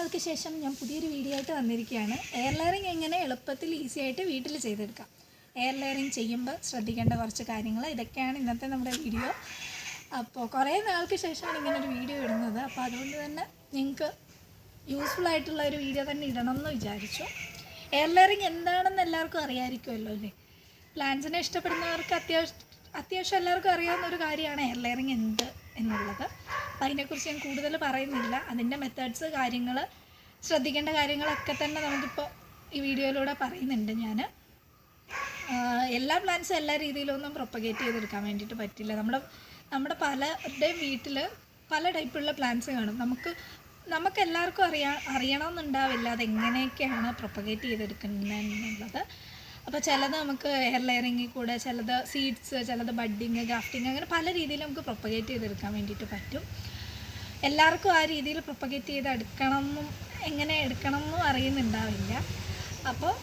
നാൾക്ക് ശേഷം ഞാൻ പുതിയൊരു വീഡിയോ ആയിട്ട് വന്നിരിക്കുകയാണ്. എയർ ലെയറിങ് എങ്ങനെ എളുപ്പത്തിൽ ഈസി ആയിട്ട് വീട്ടിൽ ചെയ്തെടുക്കാം, എയർ ലെയറിങ് ചെയ്യുമ്പോൾ ശ്രദ്ധിക്കേണ്ട കുറച്ച് കാര്യങ്ങൾ, ഇതൊക്കെയാണ് ഇന്നത്തെ നമ്മുടെ വീഡിയോ. അപ്പോൾ കുറേ നാൾക്ക് ശേഷമാണ് ഇങ്ങനൊരു വീഡിയോ ഇടുന്നത്. അപ്പോൾ അതുകൊണ്ട് തന്നെ നിങ്ങൾക്ക് യൂസ്ഫുൾ ആയിട്ടുള്ള ഒരു വീഡിയോ തന്നെ ഇടണം എന്ന് വിചാരിച്ചു. എയർ ലെയറിങ് എന്താണെന്ന് എല്ലാവർക്കും അറിയാമായിരിക്കുമല്ലോ അല്ലേ? പ്ലാന്റ്സിനെ ഇഷ്ടപ്പെടുന്നവർക്ക് അത്യാവശ്യം എല്ലാവർക്കും അറിയാവുന്നൊരു കാര്യമാണ് എയർ ലെയറിങ് എന്ത് എന്നുള്ളത്. അപ്പം അതിനെക്കുറിച്ച് ഞാൻ കൂടുതൽ പറയുന്നില്ല. അതിൻ്റെ മെത്തേഡ്സ്, കാര്യങ്ങൾ, ശ്രദ്ധിക്കേണ്ട കാര്യങ്ങളൊക്കെ തന്നെ നമുക്കിപ്പോൾ ഈ വീഡിയോയിലൂടെ പറയുന്നുണ്ട്. ഞാൻ എല്ലാ പ്ലാന്റ്സും എല്ലാ രീതിയിലൊന്നും പ്രൊപ്പഗേറ്റ് ചെയ്തെടുക്കാൻ വേണ്ടിയിട്ട് പറ്റില്ല. നമ്മുടെ പലരുടെയും വീട്ടിൽ പല ടൈപ്പുള്ള പ്ലാന്റ്സ് കാണും. നമുക്ക് എല്ലാവർക്കും അറിയണമെന്നുണ്ടാവില്ല അതെങ്ങനെയൊക്കെയാണ് പ്രൊപ്പഗേറ്റ് ചെയ്തെടുക്കുന്നതെന്നുള്ളത്. അപ്പോൾ ചിലത് നമുക്ക് എയർ ലെയറിങ്ങിൽ കൂടെ, ചിലത് സീഡ്സ്, ചിലത് ബഡ്ഡിങ്, ഗ്രാഫ്റ്റിങ്, അങ്ങനെ പല രീതിയിൽ നമുക്ക് പ്രൊപ്പഗേറ്റ് ചെയ്തെടുക്കാൻ വേണ്ടിയിട്ട് പറ്റും. എല്ലാവർക്കും ആ രീതിയിൽ പ്രൊപ്പഗേറ്റ് ചെയ്തെടുക്കണമെന്നും എങ്ങനെ എടുക്കണമെന്നും അറിയുന്നുണ്ടാവില്ല. അപ്പോൾ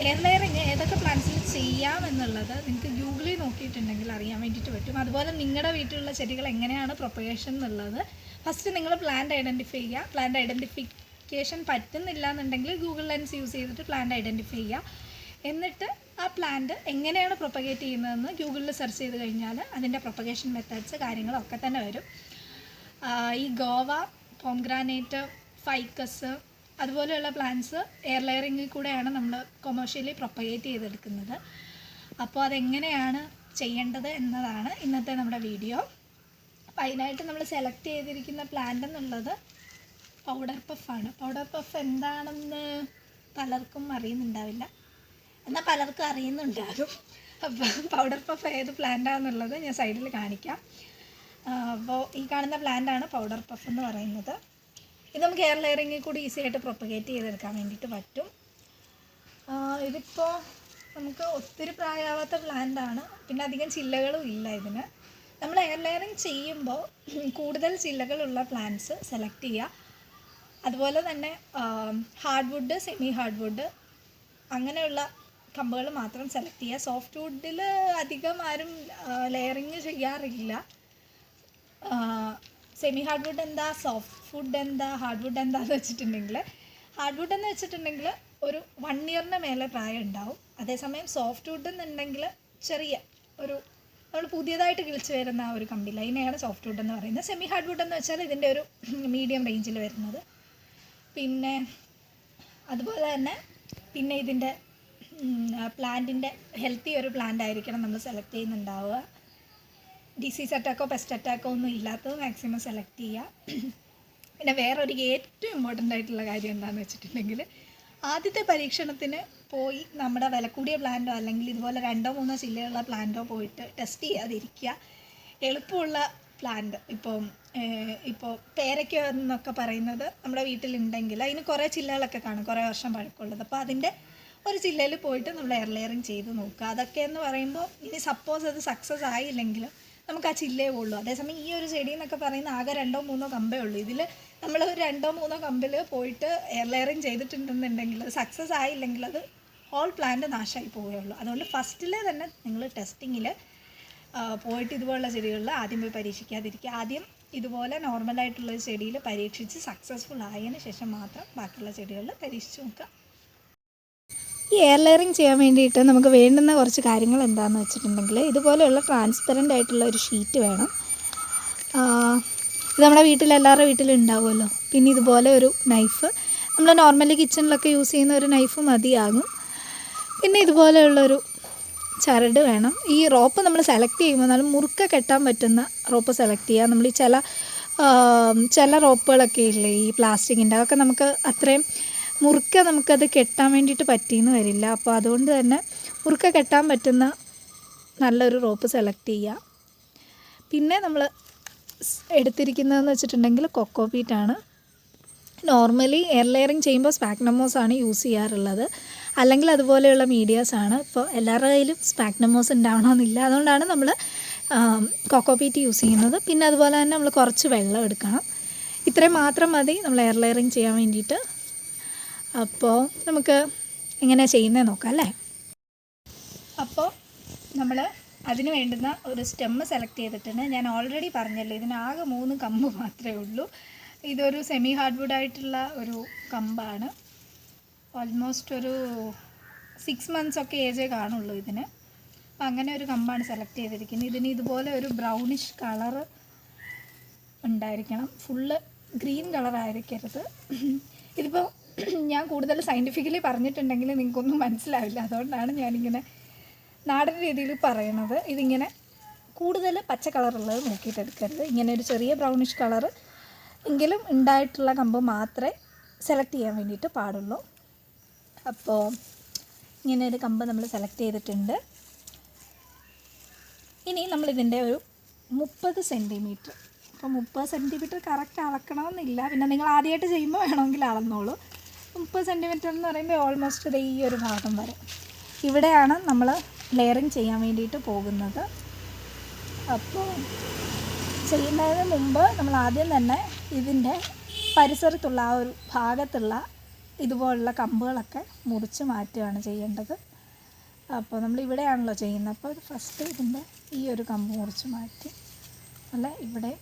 എയർ ലെയറിങ് ഏതൊക്കെ പ്ലാന്റ്സിൽ ചെയ്യാമെന്നുള്ളത് നിങ്ങൾക്ക് ഗൂഗിളിൽ നോക്കിയിട്ടുണ്ടെങ്കിൽ അറിയാൻ വേണ്ടിയിട്ട് പറ്റും. അതുപോലെ നിങ്ങളുടെ വീട്ടിലുള്ള ചെടികൾ എങ്ങനെയാണ് പ്രൊപ്പഗേഷൻ എന്നുള്ളത് ഫസ്റ്റ് നിങ്ങൾ പ്ലാന്റ് ഐഡൻറ്റിഫൈ ചെയ്യുക. പ്ലാന്റ് ഐഡൻറ്റിഫിക്കേഷൻ പറ്റുന്നില്ല എന്നുണ്ടെങ്കിൽ ഗൂഗിൾ ലെൻസ് യൂസ് ചെയ്തിട്ട് പ്ലാന്റ് ഐഡൻറ്റിഫൈ ചെയ്യുക. എന്നിട്ട് ആ പ്ലാന്റ് എങ്ങനെയാണ് പ്രൊപ്പഗേറ്റ് ചെയ്യുന്നതെന്ന് ഗൂഗിളിൽ സെർച്ച് ചെയ്ത് കഴിഞ്ഞാൽ അതിൻ്റെ പ്രൊപ്പഗേഷൻ മെത്തേഡ്സ് കാര്യങ്ങളൊക്കെ തന്നെ വരും. ഈ ഗോവ, പോംഗ്രാനേറ്റ്, ഫൈക്കസ് അതുപോലെയുള്ള പ്ലാന്റ്സ് എയർ ലെയറിങ്ങിൽ കൂടെയാണ് നമ്മൾ കൊമേഴ്ഷ്യലി പ്രൊപ്പഗേറ്റ് ചെയ്തെടുക്കുന്നത്. അപ്പോൾ അതെങ്ങനെയാണ് ചെയ്യേണ്ടത് എന്നതാണ് ഇന്നത്തെ നമ്മുടെ വീഡിയോ. അപ്പോൾ അതിനായിട്ട് നമ്മൾ സെലക്ട് ചെയ്തിരിക്കുന്ന പ്ലാന്റ് എന്നുള്ളത് പൗഡർ പഫാണ്. പൗഡർ പഫ് എന്താണെന്ന് പലർക്കും അറിയുന്നുണ്ടാവില്ല, എന്നാൽ പലർക്കും അറിയുന്നുണ്ടാകും. അപ്പോൾ പൗഡർ പഫ് ഏത് പ്ലാന്റാണെന്നുള്ളത് ഞാൻ സൈഡിൽ കാണിക്കാം. അപ്പോൾ ഈ കാണുന്ന പ്ലാന്റാണ് പൗഡർ പഫ് എന്ന് പറയുന്നത്. ഇത് നമുക്ക് എയർ ലെയറിങ്ങിൽ കൂടി ഈസി ആയിട്ട് പ്രൊപ്പഗേറ്റ് ചെയ്തെടുക്കാൻ വേണ്ടിയിട്ട് പറ്റും. ഇതിപ്പോൾ നമുക്ക് ഒത്തിരി പ്രായമാവാത്ത പ്ലാന്റാണ്, പിന്നെ അധികം ചില്ലകളും ഇല്ല ഇതിന്. നമ്മൾ എയർ ലെയറിങ് ചെയ്യുമ്പോൾ കൂടുതൽ ചില്ലകളുള്ള പ്ലാന്റ്സ് സെലക്ട് ചെയ്യുക. അതുപോലെ തന്നെ hard wood, semi hard wood അങ്ങനെയുള്ള കമ്പുകൾ മാത്രം സെലക്ട് ചെയ്യുക. സോഫ്റ്റ് വുഡിൽ അധികം ആരും ലെയറിങ് ചെയ്യാറില്ല. സെമി ഹാർഡ് വുഡ് എന്താ, സോഫ്റ്റ് വുഡ് എന്താ, ഹാർഡ് വുഡ് എന്താണെന്ന് വെച്ചിട്ടുണ്ടെങ്കിൽ, ഹാർഡ് വുഡ് എന്ന് വെച്ചിട്ടുണ്ടെങ്കിൽ ഒരു 1 ഇയറിന് മേലെ പ്രായം ഉണ്ടാവും. അതേസമയം സോഫ്റ്റ് വുഡ് എന്നുണ്ടെങ്കിൽ ചെറിയ ഒരു നമ്മൾ പുതിയതായിട്ട് കിളിച്ച് വരുന്ന ആ ഒരു കമ്പില്ല, അതിനെയാണ് സോഫ്റ്റ് വുഡ് എന്ന് പറയുന്നത്. സെമി ഹാർഡ് വുഡ് എന്ന് വെച്ചാൽ ഇതിൻ്റെ ഒരു മീഡിയം റേഞ്ചിൽ വരുന്നത്. പിന്നെ അതുപോലെ തന്നെ പിന്നെ ഇതിൻ്റെ പ്ലാന്റിൻ്റെ ഹെൽത്തി ഒരു പ്ലാന്റ് ആയിരിക്കണം നമ്മൾ സെലക്ട് ചെയ്യുന്നുണ്ടാവുക. ഡിസീസ് അറ്റാക്കോ പെസ്റ്റ് അറ്റാക്കോ ഒന്നും ഇല്ലാത്തത് മാക്സിമം സെലക്ട് ചെയ്യുക. പിന്നെ വേറൊരു ഏറ്റവും ഇമ്പോർട്ടൻ്റ് ആയിട്ടുള്ള കാര്യം എന്താണെന്ന് വെച്ചിട്ടുണ്ടെങ്കിൽ, ആദ്യത്തെ പരീക്ഷണത്തിന് പോയി നമ്മുടെ വില കൂടിയ പ്ലാന്റോ അല്ലെങ്കിൽ ഇതുപോലെ 2-3 ചില്ലയുള്ള പ്ലാന്റോ പോയിട്ട് ടെസ്റ്റ് ചെയ്യാതിരിക്കുക. എളുപ്പമുള്ള പ്ലാന്റ് ഇപ്പോൾ പേരയ്ക്ക എന്നൊക്കെ പറയുന്നത് നമ്മുടെ വീട്ടിലുണ്ടെങ്കിൽ അതിന് കുറേ ചില്ലകളൊക്കെ കാണും, കുറേ വർഷം പഴക്കമുള്ളത്. അപ്പോൾ അതിൻ്റെ ഒരു ചില്ലയിൽ പോയിട്ട് നമ്മൾ എയർ ലെയറിങ് ചെയ്ത് നോക്കുക. അതൊക്കെ എന്ന് പറയുമ്പോൾ ഇനി സപ്പോസ് അത് സക്സസ് ആയില്ലെങ്കിലും നമുക്ക് ആ ചില്ലേ ഉള്ളൂ. അതേസമയം ഈ ഒരു ചെടി എന്നൊക്കെ പറയുന്ന ആകെ 2-3 കമ്പേ ഉള്ളൂ. ഇതിൽ നമ്മൾ ഒരു 2-3 കമ്പിൽ പോയിട്ട് എയർ ലെയറിങ് ചെയ്തിട്ടുണ്ടെന്നുണ്ടെങ്കിൽ സക്സസ് ആയില്ലെങ്കിൽ അത് ഹോൾ പ്ലാന്റ് നാശമായി പോവുകയുള്ളൂ. അതുകൊണ്ട് ഫസ്റ്റിൽ തന്നെ നിങ്ങൾ ടെസ്റ്റിങ്ങിൽ പോയിട്ട് ഇതുപോലുള്ള ചെടികളിൽ ആദ്യം പോയി പരീക്ഷിക്കാതിരിക്കുക. ആദ്യം ഇതുപോലെ നോർമലായിട്ടുള്ള ചെടിയിൽ പരീക്ഷിച്ച് സക്സസ്ഫുൾ ആയതിനു ശേഷം മാത്രം ബാക്കിയുള്ള ചെടികളിൽ പരീക്ഷിച്ച് നോക്കുക. ഈ എയർ ലെയറിങ് ചെയ്യാൻ വേണ്ടിയിട്ട് നമുക്ക് വേണ്ടുന്ന കുറച്ച് കാര്യങ്ങൾ എന്താണെന്ന് വെച്ചിട്ടുണ്ടെങ്കിൽ, ഇതുപോലെയുള്ള ട്രാൻസ്പെറൻ്റ് ആയിട്ടുള്ള ഒരു ഷീറ്റ് വേണം. ഇത് നമ്മുടെ എല്ലാവരുടെ വീട്ടിലും ഉണ്ടാവുമല്ലോ. പിന്നെ ഇതുപോലെ ഒരു നൈഫ്, നമ്മൾ നോർമലി കിച്ചണിലൊക്കെ യൂസ് ചെയ്യുന്ന ഒരു നൈഫ് മതിയാകും. പിന്നെ ഇതുപോലെയുള്ളൊരു ചരട് വേണം. ഈ റോപ്പ് നമ്മൾ സെലക്ട് ചെയ്യുമ്പോൾ നല്ല മുറുക്ക കെട്ടാൻ പറ്റുന്ന റോപ്പ് സെലക്ട് ചെയ്യുക. നമ്മൾ ഈ ചില റോപ്പുകളൊക്കെ ഇല്ലേ ഈ പ്ലാസ്റ്റിക്കിൻ്റെ, അതൊക്കെ നമുക്ക് അത്രയും മുറുക്ക നമുക്കത് കെട്ടാൻ വേണ്ടിയിട്ട് പറ്റിയെന്ന് വരില്ല. അപ്പോൾ അതുകൊണ്ട് തന്നെ മുറുക്ക കെട്ടാൻ പറ്റുന്ന നല്ലൊരു റോപ്പ് സെലക്ട് ചെയ്യുക. പിന്നെ നമ്മൾ എടുത്തിരിക്കുന്നതെന്ന് വെച്ചിട്ടുണ്ടെങ്കിൽ കൊക്കോ പീറ്റാണ്. നോർമലി എയർ ലെയറിങ് ചെയ്യുമ്പോൾ സ്പാഗ്നമോസാണ് യൂസ് ചെയ്യാറുള്ളത്, അല്ലെങ്കിൽ അതുപോലെയുള്ള മീഡിയാസാണ്. ഇപ്പോൾ എല്ലാവരുടെ കയ്യിലും സ്പാഗ്നമോസ് ഉണ്ടാവണമെന്നില്ല, അതുകൊണ്ടാണ് നമ്മൾ കൊക്കോ പീറ്റ് യൂസ് ചെയ്യുന്നത്. പിന്നെ അതുപോലെ തന്നെ നമ്മൾ കുറച്ച് വെള്ളം എടുക്കണം. ഇത്രയും മാത്രം മതി നമ്മൾ എയർ ലെയറിങ് ചെയ്യാൻ വേണ്ടിയിട്ട്. അപ്പോൾ നമുക്ക് എങ്ങനെയാണ് ചെയ്യുന്നത് നോക്കാം അല്ലേ? അപ്പോൾ നമ്മൾ അതിന് വേണ്ടുന്ന ഒരു സ്റ്റെമ്മ് സെലക്ട് ചെയ്തിട്ടുണ്ട്. ഞാൻ ഓൾറെഡി പറഞ്ഞല്ലോ ഇതിനാകെ 3 കമ്പ് മാത്രമേ ഉള്ളൂ. ഇതൊരു സെമി ഹാർഡ്വുഡ് ആയിട്ടുള്ള ഒരു കമ്പാണ്. ഓൾമോസ്റ്റ് ഒരു 6 months ഒക്കെ ഏജേ കാണുള്ളൂ ഇതിന്. അപ്പം അങ്ങനെ ഒരു കമ്പാണ് സെലക്ട് ചെയ്തിരിക്കുന്നത്. ഇതിന് ഇതുപോലെ ഒരു ബ്രൗണിഷ് കളറ് ഉണ്ടായിരിക്കണം, ഫുള്ള് ഗ്രീൻ കളറായിരിക്കരുത്. ഇതിപ്പോൾ ഞാൻ കൂടുതൽ സയൻറ്റിഫിക്കലി പറഞ്ഞിട്ടുണ്ടെങ്കിൽ നിങ്ങൾക്കൊന്നും മനസ്സിലാവില്ല, അതുകൊണ്ടാണ് ഞാനിങ്ങനെ നാടൻ രീതിയിൽ പറയണത്. ഇതിങ്ങനെ കൂടുതൽ പച്ച കളറുള്ളത് നോക്കിയിട്ടെടുക്കരുത്. ഇങ്ങനെ ഒരു ചെറിയ ബ്രൗണിഷ് കളറ് എങ്കിലും ഉണ്ടായിട്ടുള്ള കമ്പ് മാത്രമേ സെലക്ട് ചെയ്യാൻ വേണ്ടിയിട്ട് പാടുള്ളൂ. അപ്പോൾ ഇങ്ങനെ ഒരു കമ്പ് നമ്മൾ സെലക്ട് ചെയ്തിട്ടുണ്ട്. ഇനി നമ്മളിതിൻ്റെ ഒരു 30 സെൻറ്റിമീറ്റർ, അപ്പോൾ 30 സെൻറ്റിമീറ്റർ കറക്റ്റ് അളക്കണമെന്നില്ല, പിന്നെ നിങ്ങൾ ആദ്യമായിട്ട് ചെയ്യുമ്പോൾ വേണമെങ്കിൽ അളന്നോളൂ. 30 സെൻറ്റിമീറ്റർ എന്ന് പറയുമ്പോൾ ഓൾമോസ്റ്റ് ഈ ഒരു ഭാഗം വരെ ഇവിടെയാണ് നമ്മൾ ലെയറിങ് ചെയ്യാൻ വേണ്ടിയിട്ട് പോകുന്നത്. അപ്പോൾ ചെയ്യുന്നതിന് മുമ്പ് നമ്മൾ ആദ്യം തന്നെ ഇതിൻ്റെ പരിസരത്തുള്ള ആ ഒരു ഭാഗത്തുള്ള ഇതുപോലുള്ള കമ്പുകളൊക്കെ മുറിച്ച് മാറ്റുകയാണ് ചെയ്യേണ്ടത്. അപ്പോൾ നമ്മൾ ഇവിടെയാണല്ലോ ചെയ്യുന്നത്, അപ്പോൾ ഫസ്റ്റ് ഇതിൻ്റെ ഈ ഒരു കമ്പ് മുറിച്ച് മാറ്റി, അല്ല ഇവിടെ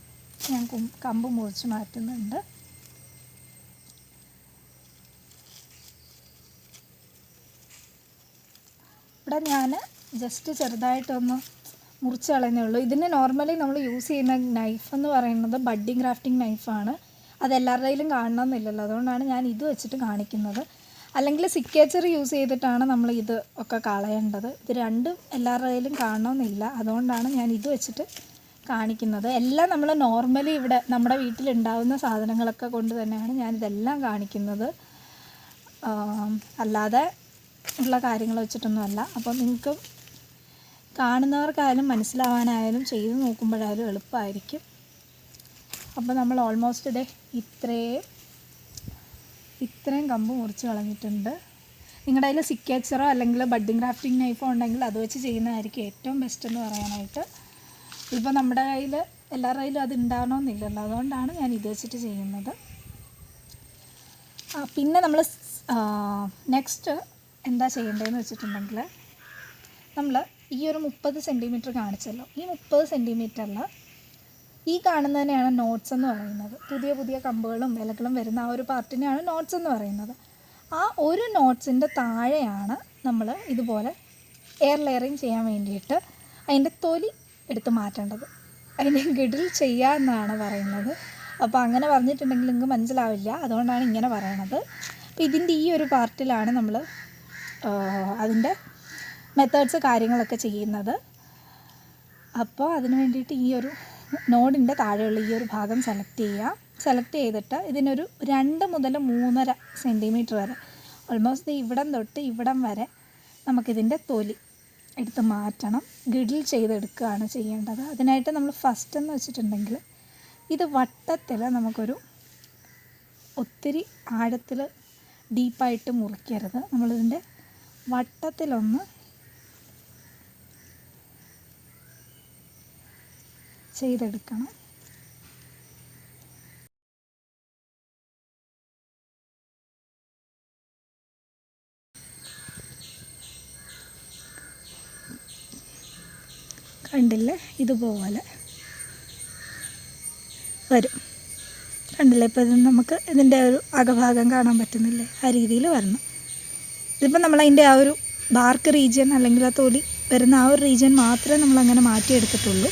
ഞാൻ കമ്പ് മുറിച്ച് മാറ്റുന്നുണ്ട്. ഇവിടെ ഞാൻ ജസ്റ്റ് ചെറുതായിട്ടൊന്ന് മുറിച്ച് കളയുന്നേ ഉള്ളൂ. ഇതിന് നോർമലി നമ്മൾ യൂസ് ചെയ്യുന്ന നൈഫ് എന്ന് പറയുന്നത് ബഡ്ഡിങ് ഗ്രാഫ്റ്റിംഗ് നൈഫാണ്. അതെല്ലാവരുടെയിലും കാണണമെന്നില്ലല്ലോ, അതുകൊണ്ടാണ് ഞാൻ ഇത് വെച്ചിട്ട് കാണിക്കുന്നത്. അല്ലെങ്കിൽ സിക്കേച്ചർ യൂസ് ചെയ്തിട്ടാണ് നമ്മൾ ഇത് ഒക്കെ കളയേണ്ടത്. ഇത് രണ്ടും എല്ലാവരുടെയിലും കാണണമെന്നില്ല, അതുകൊണ്ടാണ് ഞാൻ ഇത് വെച്ചിട്ട് കാണിക്കുന്നത്. എല്ലാം നമ്മൾ നോർമലി ഇവിടെ നമ്മുടെ വീട്ടിലുണ്ടാകുന്ന സാധനങ്ങളൊക്കെ കൊണ്ട് തന്നെയാണ് ഞാനിതെല്ലാം കാണിക്കുന്നത്, അല്ലാതെ ഉള്ള കാര്യങ്ങൾ വെച്ചിട്ടൊന്നുമല്ല. അപ്പോൾ നിങ്ങൾക്ക് കാണുന്നവർക്കായാലും മനസ്സിലാവാനായാലും ചെയ്ത് നോക്കുമ്പോഴായാലും എളുപ്പമായിരിക്കും. അപ്പോൾ നമ്മൾ ഓൾമോസ്റ്റ് ഇത്രയും കമ്പ് മുറിച്ച് കളഞ്ഞിട്ടുണ്ട്. നിങ്ങളുടെ കയ്യിൽ സിക്കേച്ചറോ അല്ലെങ്കിൽ ബഡ്ഡിങ് ഗ്രാഫ്റ്റിംഗ് നൈഫോ ഉണ്ടെങ്കിൽ അത് വെച്ച് ചെയ്യുന്നതായിരിക്കും ഏറ്റവും ബെസ്റ്റ് എന്ന് പറയാനായിട്ട്. ഇപ്പോൾ നമ്മുടെ കയ്യിൽ എല്ലാവരുടെ കയ്യിലും അത് ഉണ്ടാകണമെന്നില്ലല്ലോ, അതുകൊണ്ടാണ് ഞാൻ ഇത് വെച്ചിട്ട് ചെയ്യുന്നത്. പിന്നെ നമ്മൾ നെക്സ്റ്റ് എന്താ ചെയ്യേണ്ടതെന്ന് വെച്ചിട്ടുണ്ടെങ്കിൽ, നമ്മൾ ഈ ഒരു 30 സെൻറ്റിമീറ്റർ കാണിച്ചല്ലോ, ഈ 30 സെൻറ്റിമീറ്ററിൽ ഈ കാണുന്നതിനെയാണ് നോട്ട്സ് എന്ന് പറയുന്നത്. പുതിയ പുതിയ കമ്പുകളും ഇലകളും വരുന്ന ആ ഒരു പാർട്ടിനെയാണ് നോട്ട്സ് എന്ന് പറയുന്നത്. ആ ഒരു നോട്ട്സിൻ്റെ താഴെയാണ് നമ്മൾ ഇതുപോലെ എയർ ലെയറിങ് ചെയ്യാൻ വേണ്ടിയിട്ട് അതിൻ്റെ തൊലി എടുത്ത് മാറ്റേണ്ടത്. അതിനെ ഗിഡിൽ ചെയ്യുക എന്നാണ് പറയുന്നത്. അപ്പോൾ അങ്ങനെ പറഞ്ഞിട്ടുണ്ടെങ്കിൽ നിങ്ങൾക്ക് മനസ്സിലാവില്ല, അതുകൊണ്ടാണ് ഇങ്ങനെ പറയണത്. അപ്പോൾ ഇതിൻ്റെ ഈ ഒരു പാർട്ടിലാണ് നമ്മൾ അതിൻ്റെ മെത്തേഡ്സ് കാര്യങ്ങളൊക്കെ ചെയ്യുന്നത്. അപ്പോൾ അതിന് വേണ്ടിയിട്ട് ഈ ഒരു നോഡിൻ്റെ താഴെയുള്ള ഈ ഒരു ഭാഗം സെലക്ട് ചെയ്തിട്ട് ഇതിനൊരു 2 മുതൽ 3.5 സെൻറ്റിമീറ്റർ വരെ, ഓൾമോസ്റ്റ് ഇവിടം തൊട്ട് ഇവിടം വരെ നമുക്കിതിൻ്റെ തൊലി എടുത്ത് മാറ്റണം. ഗിഡിൽ ചെയ്തെടുക്കുകയാണ് ചെയ്യേണ്ടത്. അതിനായിട്ട് നമ്മൾ ഫസ്റ്റ് എന്ന് വെച്ചിട്ടുണ്ടെങ്കിൽ ഇത് വട്ടത്തിൽ നമുക്കൊരു ഒത്തിരി ആഴത്തിൽ ഡീപ്പായിട്ട് മുറിക്കരുത്. നമ്മളിതിൻ്റെ വട്ടത്തിലൊന്ന് ചെയ്തെടുക്കണം. കണ്ടില്ലേ, ഇതുപോലെ വരും. കണ്ടില്ലേ, ഇപ്പോൾ ഇത് നമുക്ക് ഇതിൻ്റെ ഒരു അകഭാഗം കാണാൻ പറ്റുന്നില്ലേ, ആ രീതിയിൽ വരണം. ഇതിപ്പോൾ നമ്മളതിൻ്റെ ആ ഒരു ബാർക്ക് റീജിയൻ അല്ലെങ്കിൽ ആ തൊലി വരുന്ന ആ ഒരു റീജിയൻ മാത്രമേ നമ്മളങ്ങനെ മാറ്റിയെടുത്തിട്ടുള്ളൂ.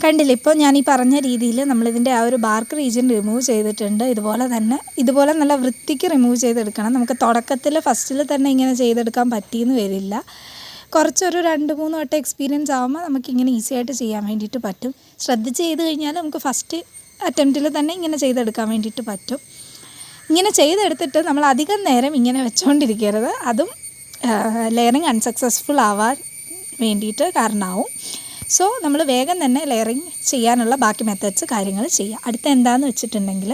കണ്ടില്ലേ, ഇപ്പോൾ ഞാൻ ഈ പറഞ്ഞ രീതിയിൽ നമ്മളിതിൻ്റെ ആ ഒരു ബാർക്ക് റീജിയൻ റിമൂവ് ചെയ്തിട്ടുണ്ട്. ഇതുപോലെ നല്ല വൃത്തിക്ക് റിമൂവ് ചെയ്തെടുക്കണം. നമുക്ക് തുടക്കത്തിൽ ഫസ്റ്റിൽ തന്നെ ഇങ്ങനെ ചെയ്തെടുക്കാൻ പറ്റിയെന്ന് വരില്ല. കുറച്ചൊരു 2-3 വട്ടം എക്സ്പീരിയൻസ് ആകുമ്പോൾ നമുക്കിങ്ങനെ ഈസി ആയിട്ട് ചെയ്യാൻ വേണ്ടിയിട്ട് പറ്റും. ശ്രദ്ധിച്ച് ചെയ്ത് കഴിഞ്ഞാൽ നമുക്ക് ഫസ്റ്റ് അറ്റംപ്റ്റിൽ തന്നെ ഇങ്ങനെ ചെയ്തെടുക്കാൻ വേണ്ടിയിട്ട് പറ്റും. ഇങ്ങനെ ചെയ്തെടുത്തിട്ട് നമ്മൾ അധികം നേരം ഇങ്ങനെ വെച്ചുകൊണ്ടിരിക്കരുത്. അതും ലെയറിങ് അൺസക്സസ്ഫുൾ ആവാൻ വേണ്ടിയിട്ട് കാരണമാവും. സോ നമ്മൾ വേഗം തന്നെ ലെയറിങ് ചെയ്യാനുള്ള ബാക്കി മെത്തേഡ്സ് കാര്യങ്ങൾ ചെയ്യുക. അടുത്ത എന്താണെന്ന് വെച്ചിട്ടുണ്ടെങ്കിൽ,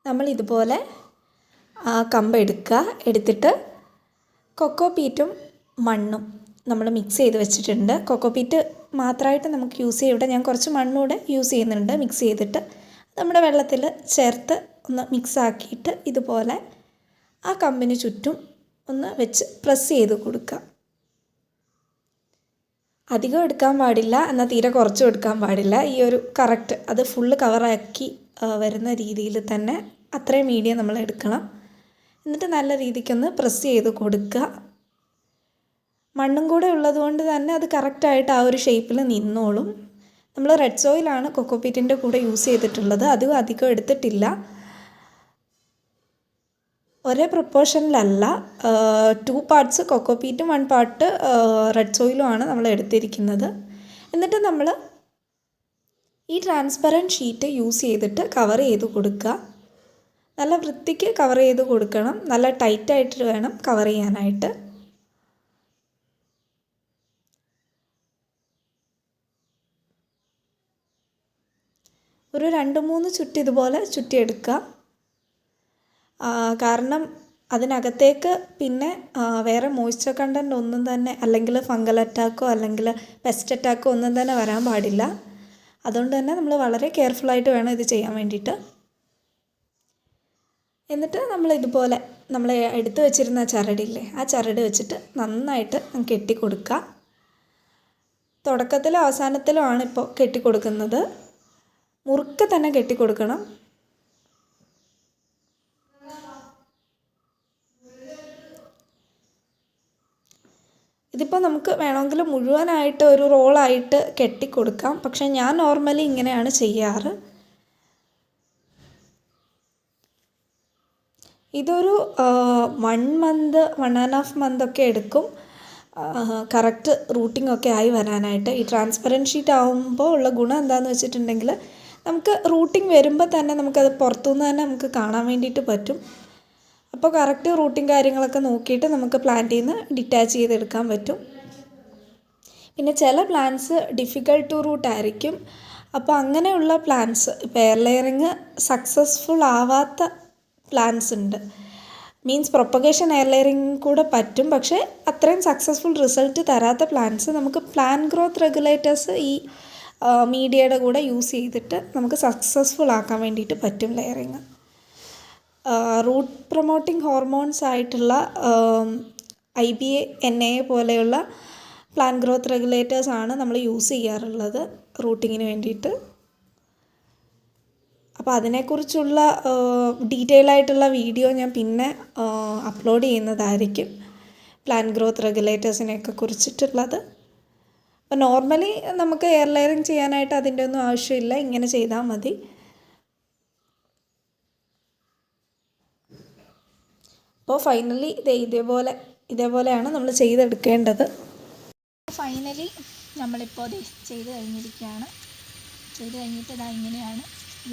നമ്മൾ ഇതുപോലെ കമ്പ് എടുത്തിട്ട് കൊക്കോ പീറ്റും മണ്ണും നമ്മൾ മിക്സ് ചെയ്ത് വെച്ചിട്ടുണ്ട്. കൊക്കോ പീറ്റ് മാത്രമായിട്ട് നമുക്ക് യൂസ് ചെയ്യാം. ഇവിടെ ഞാൻ കുറച്ച് മണ്ണൂടെ യൂസ് ചെയ്യുന്നുണ്ട്. മിക്സ് ചെയ്തിട്ട് നമ്മുടെ വെള്ളത്തിൽ ചേർത്ത് ഒന്ന് മിക്സാക്കിയിട്ട് ഇതുപോലെ ആ കമ്പിന് ചുറ്റും ഒന്ന് വെച്ച് പ്രസ് ചെയ്ത് കൊടുക്കുക. അധികം എടുക്കാൻ പാടില്ല, എന്നാൽ തീരെ കുറച്ചും എടുക്കാൻ പാടില്ല. ഈ ഒരു കറക്റ്റ് അത് ഫുള്ള് കവറാക്കി വരുന്ന രീതിയിൽ തന്നെ അത്രയും മീഡിയം നമ്മൾ എടുക്കണം. എന്നിട്ട് നല്ല രീതിക്കൊന്ന് പ്രസ് ചെയ്ത് കൊടുക്കുക. മണ്ണും കൂടെ ഉള്ളത് കൊണ്ട് തന്നെ അത് കറക്റ്റായിട്ട് ആ ഒരു ഷേപ്പിൽ നിന്നോളും. നമ്മൾ റെഡ് സോയിലാണ് കൊക്കോപീറ്റിൻ്റെ കൂടെ യൂസ് ചെയ്തിട്ടുള്ളത്. അതും അധികം എടുത്തിട്ടില്ല. ഒരേ പ്രൊപ്പോർഷനിലല്ല, 2 പാർട്സ് കൊക്കോപീറ്റും 1 പാർട്ട് റെഡ് സോയിലുമാണ് നമ്മൾ എടുത്തിരിക്കുന്നത്. എന്നിട്ട് നമ്മൾ ഈ ട്രാൻസ്പെറൻറ്റ് ഷീറ്റ് യൂസ് ചെയ്തിട്ട് കവർ ചെയ്ത് കൊടുക്കുക. നല്ല വൃത്തിക്ക് കവർ ചെയ്ത് കൊടുക്കണം. നല്ല ടൈറ്റായിട്ട് വേണം കവർ ചെയ്യാനായിട്ട്. ഒരു 2-3 ചുറ്റ് ഇതുപോലെ ചുറ്റിയെടുക്കുക. കാരണം അതിനകത്തേക്ക് പിന്നെ വേറെ മോയ്സ്ചർ കണ്ടൻറ്റ് ഒന്നും തന്നെ, അല്ലെങ്കിൽ ഫംഗൽ അറ്റാക്കോ അല്ലെങ്കിൽ പെസ്റ്റ് അറ്റാക്കോ ഒന്നും തന്നെ വരാൻ പാടില്ല. അതുകൊണ്ട് തന്നെ നമ്മൾ വളരെ കെയർഫുള്ളായിട്ട് വേണം ഇത് ചെയ്യാൻ വേണ്ടിയിട്ട്. എന്നിട്ട് നമ്മൾ ഇതുപോലെ നമ്മൾ എടുത്തു വെച്ചിരുന്ന ചരടില്ലേ, ആ ചരട് വെച്ചിട്ട് നന്നായിട്ട് കെട്ടിക്കൊടുക്കുക. തുടക്കത്തിലും അവസാനത്തിലും ആണ് ഇപ്പോൾ കെട്ടിക്കൊടുക്കുന്നത്. മുറുക്കെ തന്നെ കെട്ടിക്കൊടുക്കണം. ഇതിപ്പോൾ നമുക്ക് വേണമെങ്കിൽ മുഴുവനായിട്ട് ഒരു റോളായിട്ട് കെട്ടിക്കൊടുക്കാം. പക്ഷേ ഞാൻ നോർമലി ഇങ്ങനെയാണ് ചെയ്യാറ്. ഇതൊരു 1 മന്ത് 1.5 മന്തൊക്കെ എടുക്കും കറക്റ്റ് റൂട്ടിങ്ങൊക്കെ ആയി വരാനായിട്ട്. ഈ ട്രാൻസ്പെറൻറ്റ് ഷീറ്റ് ആകുമ്പോൾ ഉള്ള ഗുണം എന്താണെന്ന് വെച്ചിട്ടുണ്ടെങ്കിൽ നമുക്ക് റൂട്ടിങ് വരുമ്പോൾ തന്നെ നമുക്കത് പുറത്തുനിന്ന് തന്നെ നമുക്ക് കാണാൻ വേണ്ടിയിട്ട് പറ്റും. അപ്പോൾ കറക്റ്റ് റൂട്ടിങ് കാര്യങ്ങളൊക്കെ നോക്കിയിട്ട് നമുക്ക് പ്ലാന്റിൽ നിന്ന് ഡിറ്റാച്ച് ചെയ്തെടുക്കാൻ പറ്റും. പിന്നെ ചില പ്ലാന്റ്സ് ഡിഫിക്കൽട്ട് ടു റൂട്ട് ആയിരിക്കും. അപ്പോൾ അങ്ങനെയുള്ള പ്ലാന്റ്സ്, ഇപ്പോൾ എയർ ലെയറിങ് സക്സസ്ഫുൾ ആവാത്ത പ്ലാന്റ്സ് ഉണ്ട്. മീൻസ് പ്രൊപ്പഗേഷൻ എയർ ലെയറിങ് കൂടെ പറ്റും, പക്ഷേ അത്രയും സക്സസ്ഫുൾ റിസൾട്ട് തരാത്ത പ്ലാന്റ്സ് നമുക്ക് പ്ലാന്റ് ഗ്രോത്ത് റെഗുലേറ്റേഴ്സ് ഈ മീഡിയയുടെ കൂടെ യൂസ് ചെയ്തിട്ട് നമുക്ക് സക്സസ്ഫുൾ ആക്കാൻ വേണ്ടിയിട്ട് പറ്റും ലെയറിങ്. റൂട്ട് പ്രൊമോട്ടിംഗ് ഹോർമോൺസ് ആയിട്ടുള്ള IBA NA പോലെയുള്ള പ്ലാന്റ് ഗ്രോത്ത് റെഗുലേറ്റേഴ്സാണ് നമ്മൾ യൂസ് ചെയ്യാറുള്ളത് റൂട്ടിങ്ങിന് വേണ്ടിയിട്ട്. അപ്പോൾ അതിനെക്കുറിച്ചുള്ള ഡീറ്റെയിൽ ആയിട്ടുള്ള വീഡിയോ ഞാൻ പിന്നെ അപ്ലോഡ് ചെയ്യുന്നതായിരിക്കും, പ്ലാന്റ് ഗ്രോത്ത് റെഗുലേറ്റേഴ്സിനെയൊക്കെ കുറിച്ചിട്ടുള്ളത്. അപ്പോൾ നോർമലി നമുക്ക് എയർ ലെയറിങ് ചെയ്യാനായിട്ട് അതിൻ്റെ ഒന്നും ആവശ്യമില്ല, ഇങ്ങനെ ചെയ്താൽ മതി. അപ്പോൾ ഫൈനലി ഇതേപോലെയാണ് നമ്മൾ ചെയ്തെടുക്കേണ്ടത്. ഫൈനലി നമ്മളിപ്പോൾ ഇത് ചെയ്ത് കഴിഞ്ഞിരിക്കുകയാണ്. ചെയ്ത് കഴിഞ്ഞിട്ട് ഇതാ ഇങ്ങനെയാണ്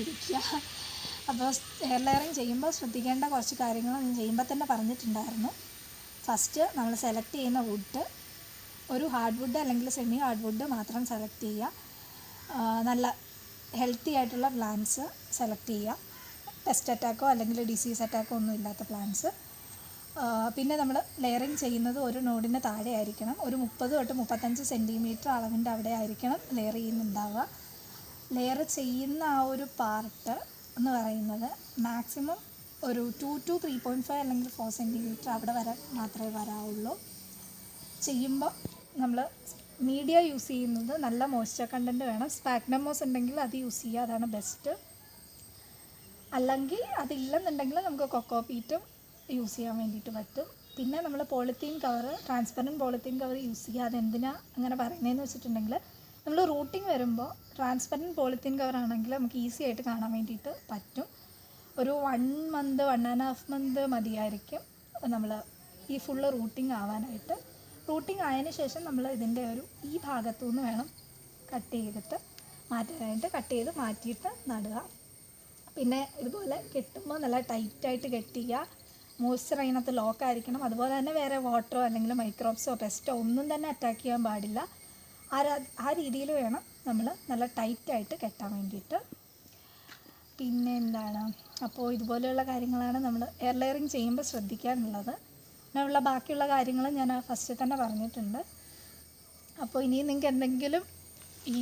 ഇരിക്കുക. അപ്പോൾ എയർ ലെയറിങ് ചെയ്യുമ്പോൾ ശ്രദ്ധിക്കേണ്ട കുറച്ച് കാര്യങ്ങൾ ഞാൻ ചെയ്യുമ്പോൾ തന്നെ പറഞ്ഞിട്ടുണ്ടായിരുന്നു. ഫസ്റ്റ് നമ്മൾ സെലക്ട് ചെയ്യുന്ന വുഡ് ഒരു ഹാർഡ് വുഡ് അല്ലെങ്കിൽ സെമി ഹാർഡ് വുഡ് മാത്രം സെലക്ട് ചെയ്യുക. നല്ല ഹെൽത്തി ആയിട്ടുള്ള പ്ലാന്റ്സ് സെലക്ട് ചെയ്യുക. പെസ്റ്റ് അറ്റാക്കോ അല്ലെങ്കിൽ ഡിസീസ് അറ്റാക്കോ ഒന്നും ഇല്ലാത്ത പ്ലാന്റ്സ്. പിന്നെ നമ്മൾ ലെയറിങ് ചെയ്യുന്നത് ഒരു നോഡിന് താഴെ ആയിരിക്കണം. ഒരു 30 തൊട്ട് 35 സെൻറ്റിമീറ്റർ അളവിൻ്റെ അവിടെ ആയിരിക്കണം ലെയർ ചെയ്യുന്നുണ്ടാവുക. ലെയർ ചെയ്യുന്ന ആ ഒരു പാർട്ട് എന്ന് പറയുന്നത് മാക്സിമം ഒരു 2 to 3.5 അല്ലെങ്കിൽ 4 സെൻറ്റിമീറ്റർ അവിടെ വരെ മാത്രമേ വരാവുള്ളൂ. ചെയ്യുമ്പോൾ നമ്മൾ മീഡിയ യൂസ് ചെയ്യുന്നത് നല്ല മോയ്സ്ചർ കണ്ടൻറ്റ് വേണം. സ്പാഗ്നം മോസ് ഉണ്ടെങ്കിൽ അത് യൂസ് ചെയ്യുക, അതാണ് ബെസ്റ്റ്. അല്ലെങ്കിൽ അതില്ലെന്നുണ്ടെങ്കിൽ നമുക്ക് കൊക്കോപീറ്റും യൂസ് ചെയ്യാൻ വേണ്ടിയിട്ട് പറ്റും. പിന്നെ നമ്മൾ polythene cover, transparent polythene cover use ചെയ്യുക. അതെന്തിനാ അങ്ങനെ പറയുന്നതെന്ന് വെച്ചിട്ടുണ്ടെങ്കിൽ നമ്മൾ റൂട്ടിങ് വരുമ്പോൾ ട്രാൻസ്പെറൻറ്റ് പോളിത്തീൻ കവർ ആണെങ്കിൽ നമുക്ക് ഈസി ആയിട്ട് കാണാൻ വേണ്ടിയിട്ട് പറ്റും. ഒരു 1 മന്ത് 1.5 മന്ത് മതിയായിരിക്കും നമ്മൾ ഈ ഫുള്ള് റൂട്ടിങ് ആവാനായിട്ട്. റൂട്ടിങ് ആയതിന് ശേഷം നമ്മൾ ഇതിൻ്റെ ഈ ഭാഗത്തു നിന്ന് വേണം കട്ട് ചെയ്തിട്ട് മാറ്റാനായിട്ട്. കട്ട് ചെയ്ത് മാറ്റിയിട്ട് നടുക. പിന്നെ ഇതുപോലെ കെട്ടുമ്പോൾ നല്ല ടൈറ്റായിട്ട് കെട്ടിക്കുക. മോയ്സ്ചർ അതിനകത്ത് ലോക്കായിരിക്കണം. അതുപോലെ തന്നെ വേറെ വാട്ടറോ അല്ലെങ്കിൽ മൈക്രോബ്സോ പെസ്റ്റോ ഒന്നും തന്നെ അറ്റാക്ക് ചെയ്യാൻ പാടില്ല. ആ രീതിയിൽ വേണം നമ്മൾ നല്ല ടൈറ്റായിട്ട് കെട്ടാൻ വേണ്ടിയിട്ട്. പിന്നെ എന്താണ്, അപ്പോൾ ഇതുപോലെയുള്ള കാര്യങ്ങളാണ് നമ്മൾ എയർ ലെയറിങ് ചെയ്യുമ്പോൾ ശ്രദ്ധിക്കാനുള്ളത്. അങ്ങനെയുള്ള ബാക്കിയുള്ള കാര്യങ്ങൾ ഞാൻ ഫസ്റ്റ് തന്നെ പറഞ്ഞിട്ടുണ്ട്. അപ്പോൾ ഇനിയും നിങ്ങൾക്ക് എന്തെങ്കിലും ഈ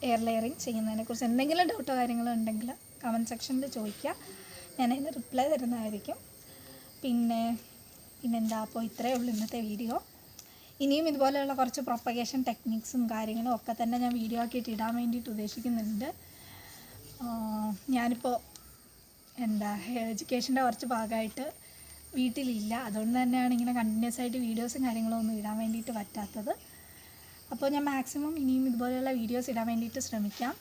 എയർ ലെയറിങ് ചെയ്യുന്നതിനെക്കുറിച്ച് എന്തെങ്കിലും ഡൗട്ടോ കാര്യങ്ങളോ ഉണ്ടെങ്കിൽ കമൻറ്റ് സെക്ഷനിൽ ചോദിക്കുക, ഞാനതിന് റിപ്ലൈ തരുന്നതായിരിക്കും. പിന്നെന്താ, അപ്പോൾ ഇത്രയേ ഉള്ളൂ ഇന്നത്തെ വീഡിയോ. ഇനിയും ഇതുപോലെയുള്ള കുറച്ച് പ്രൊപ്പഗേഷൻ ടെക്നിക്സും കാര്യങ്ങളും ഒക്കെ തന്നെ ഞാൻ വീഡിയോ ആക്കിയിട്ട് ഇടാൻ വേണ്ടിയിട്ട് ഉദ്ദേശിക്കുന്നുണ്ട്. ഞാനിപ്പോൾ എഡ്യൂക്കേഷൻ്റെ കുറച്ച് ഭാഗമായിട്ട് വീട്ടിലില്ല, അതുകൊണ്ട് തന്നെയാണ് ഇങ്ങനെ കണ്ടിന്യൂസ് ആയിട്ട് വീഡിയോസും കാര്യങ്ങളും ഒന്നും ഇടാൻ വേണ്ടിയിട്ട് പറ്റാത്തത്. അപ്പോൾ ഞാൻ മാക്സിമം ഇനിയും ഇതുപോലെയുള്ള വീഡിയോസ് ഇടാൻ വേണ്ടിയിട്ട് ശ്രമിക്കാം.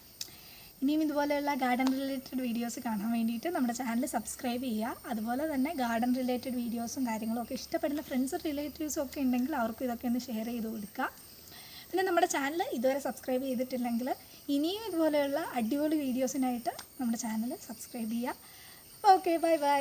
ഇനിയും ഇതുപോലെയുള്ള ഗാർഡൻ റിലേറ്റഡ് വീഡിയോസ് കാണാൻ വേണ്ടിയിട്ട് നമ്മുടെ ചാനൽ സബ്സ്ക്രൈബ് ചെയ്യുക. അതുപോലെ തന്നെ ഗാർഡൻ റിലേറ്റഡ് വീഡിയോസും കാര്യങ്ങളും ഒക്കെ ഇഷ്ടപ്പെടുന്ന ഫ്രണ്ട്സ് റിലേറ്റീവ്സും ഒക്കെ ഉണ്ടെങ്കിൽ അവർക്കും ഇതൊക്കെ ഒന്ന് ഷെയർ ചെയ്ത് കൊടുക്കുക. പിന്നെ നമ്മുടെ ചാനൽ ഇതുവരെ സബ്സ്ക്രൈബ് ചെയ്തിട്ടില്ലെങ്കിൽ ഇനിയും ഇതുപോലെയുള്ള അടിപൊളി വീഡിയോസിനായിട്ട് നമ്മുടെ ചാനൽ സബ്സ്ക്രൈബ് ചെയ്യുക. Okay, bye bye.